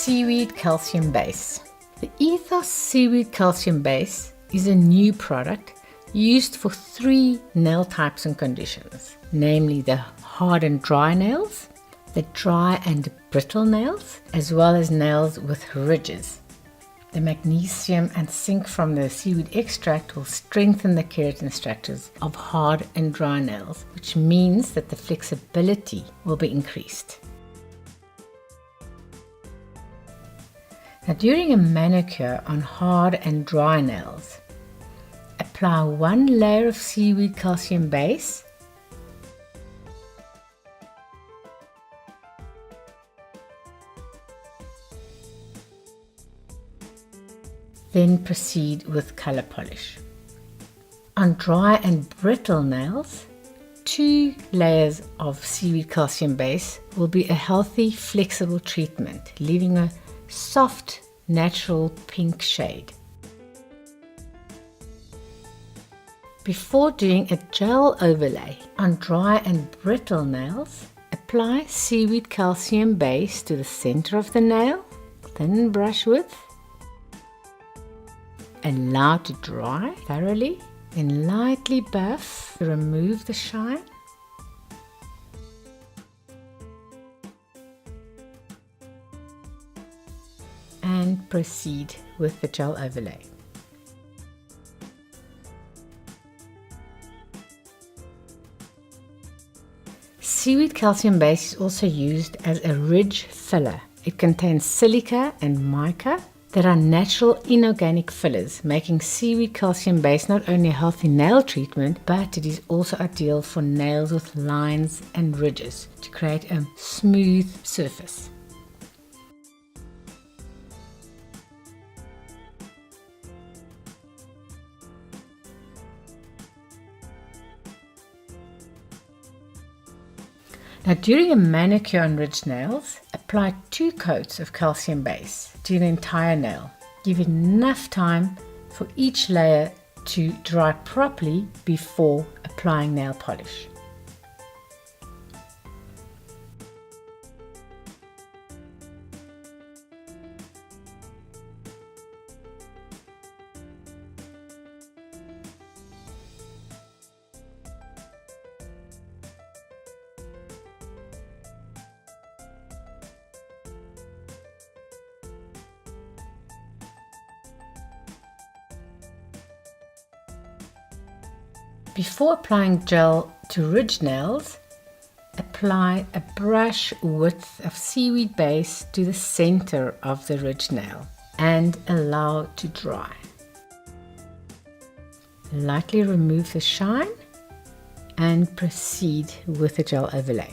Seaweed Calcium Base. The ETHOS Seaweed Calcium Base is a new product used for 3 nail types and conditions, namely the hard and dry nails, the dry and brittle nails, as well as nails with ridges. The magnesium and zinc from the seaweed extract will strengthen the keratin structures of hard and dry nails, which means that the flexibility will be increased. Now, during a manicure on hard and dry nails, apply 1 layer of seaweed calcium base, then proceed with color polish. On dry and brittle nails, 2 layers of seaweed calcium base will be a healthy, flexible treatment, leaving a soft, natural pink shade. Before doing a gel overlay on dry and brittle nails, apply seaweed calcium base to the center of the nail, thin brush width, allow to dry thoroughly, then lightly buff to remove the shine. And proceed with the gel overlay. Seaweed calcium base is also used as a ridge filler. It contains silica and mica that are natural inorganic fillers, making seaweed calcium base not only a healthy nail treatment, but it is also ideal for nails with lines and ridges to create a smooth surface. Now, during a manicure on ridge nails, apply 2 coats of calcium base to the entire nail. Give enough time for each layer to dry properly before applying nail polish. Before applying gel to ridge nails, apply a brush width of seaweed base to the center of the ridge nail and allow to dry. Lightly remove the shine and proceed with the gel overlay.